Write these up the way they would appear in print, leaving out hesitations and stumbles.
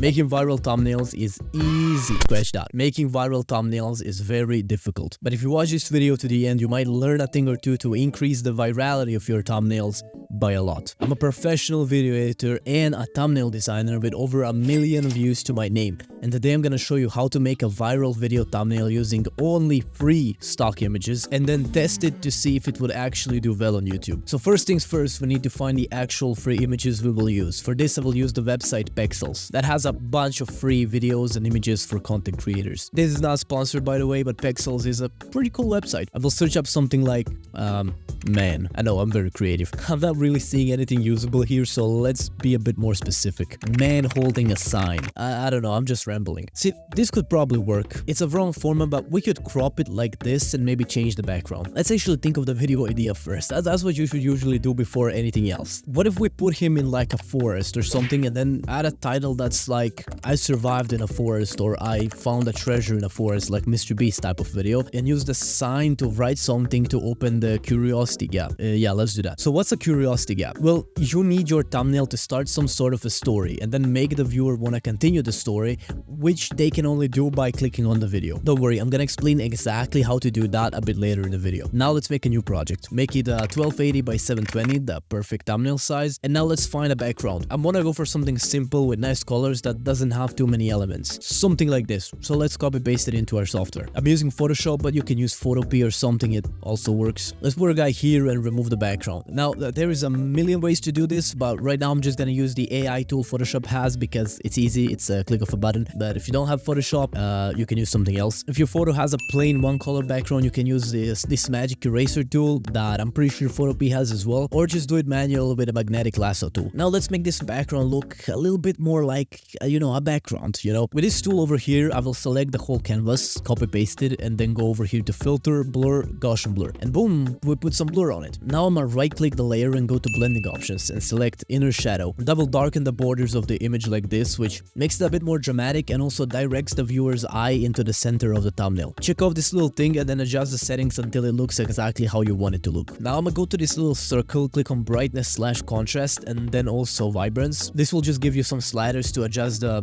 Making viral thumbnails is easy. Scratch that. Making viral thumbnails is very difficult. But if you watch this video to the end, you might learn a thing or two to increase the virality of your thumbnails by a lot. I'm a professional video editor and a thumbnail designer with over 1 million views to my name. And today I'm gonna show you how to make a viral video thumbnail using only free stock images and then test it to see if it would actually do well on YouTube. So first things first, we need to find the actual free images we will use. For this, I will use the website Pexels that has a bunch of free videos and images for content creators. This is not sponsored, by the way, but Pexels is a pretty cool website. I will search up something like, man. I know, I'm very creative. I'm not really seeing anything usable here, so let's be a bit more specific. Man holding a sign. I don't know, I'm just rambling. See, this could probably work. It's a wrong format, but we could crop it like this and maybe change the background. Let's actually think of the video idea first. That's what you should usually do before anything else. What if we put him in like a forest or something and then add a title that's like, I survived in a forest, or I found a treasure in a forest, like Mr. Beast type of video, and use the sign to write something to open the curiosity gap. Yeah, let's do that. So what's a curiosity gap? Well, you need your thumbnail to start some sort of a story and then make the viewer want to continue the story, which they can only do by clicking on the video. Don't worry, I'm gonna explain exactly how to do that a bit later in the video. Now let's make a new project. Make it 1280 by 720, the perfect thumbnail size. And now let's find a background. I wanna go for something simple with nice colors that doesn't have too many elements. Something like this. So let's copy paste it into our software. I'm using Photoshop, but you can use Photopea or something, it also works. Let's put a guy here and remove the background. Now there is a million ways to do this, but right now I'm just gonna use the AI tool Photoshop has because it's easy, it's a click of a button. But if you don't have Photoshop, you can use something else. If your photo has a plain one color background, you can use this magic eraser tool that I'm pretty sure Photopea has as well, or just do it manual with a magnetic lasso tool. Now let's make this background look a little bit more like, a background, With this tool over here, I will select the whole canvas, copy paste it, and then go over here to filter, blur, Gaussian blur, and boom, we put some blur on it. Now I'm gonna right click the layer and go to blending options and select inner shadow. That will darken the borders of the image like this, which makes it a bit more dramatic and also directs the viewer's eye into the center of the thumbnail. Check off this little thing and then adjust the settings until it looks exactly how you want it to look. Now I'm gonna go to this little circle, click on brightness/contrast and then also vibrance. This will just give you some sliders to adjust the,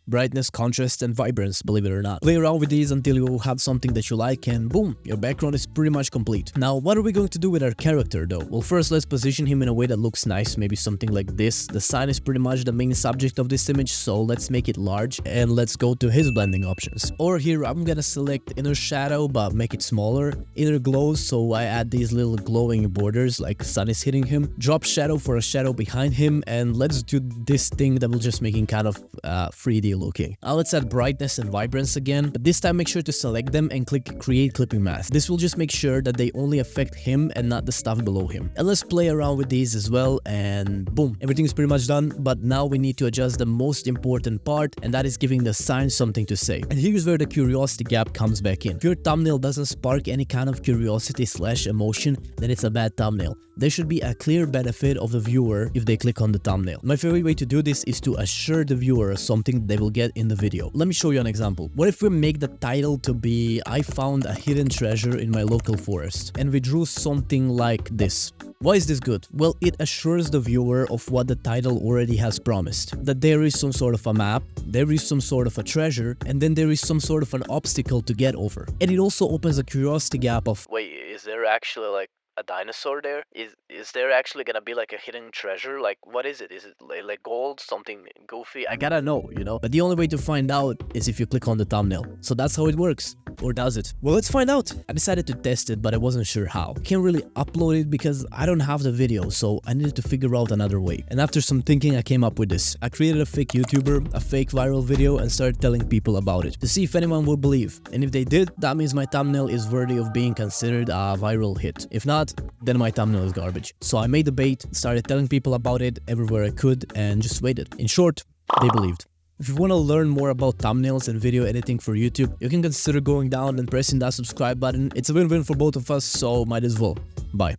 brightness, contrast and vibrance, believe it or not. Play around with these until you have something that you like and boom, your background is pretty much complete. Now what are we going to do with our character though? Well, first let's position him in a way that looks nice, maybe something like this. The sign is pretty much the main subject of this image, so let's make it large and let's go to his blending options. Or here I'm gonna select inner shadow but make it smaller, inner glows, so I add these little glowing borders like sun is hitting him, drop shadow for a shadow behind him, and let's do this thing that will just make him kind of 3D looking. Now let's add brightness and vibrance again, but this time make sure to select them and click create clipping mask. This will just make sure that they only affect him and not the stuff below him. And let's play around with these as well, and boom, everything is pretty much done. But now we need to adjust the most important part, and that is giving the sign something to say. And here's where the curiosity gap comes back in. If your thumbnail doesn't spark any kind of curiosity/emotion, then it's a bad thumbnail. There should be a clear benefit of the viewer if they click on the thumbnail. My favorite way to do this is to assure the viewer of something they will get in the video. Let me show you an example. What if we make the title to be I found a hidden treasure in my local forest, and we drew something like this? Why is this good? Well, it assures the viewer of what the title already has promised. That there is some sort of a map, there is some sort of a treasure, and then there is some sort of an obstacle to get over. And it also opens a curiosity gap of, wait, is there actually like a dinosaur there? Is there actually gonna be like a hidden treasure? Like, what is it? Is it like gold, something goofy? I gotta know, But the only way to find out is if you click on the thumbnail. So that's how it works. Or does it? Well, let's find out. I decided to test it, but I wasn't sure how. Can't really upload it because I don't have the video, so I needed to figure out another way. And after some thinking, I came up with this. I created a fake YouTuber, a fake viral video, and started telling people about it to see if anyone would believe. And if they did, that means my thumbnail is worthy of being considered a viral hit. If not, then my thumbnail is garbage. So I made the bait, started telling people about it everywhere I could, and just waited. In short, they believed. If you want to learn more about thumbnails and video editing for YouTube, you can consider going down and pressing that subscribe button. It's a win-win for both of us, so might as well. Bye.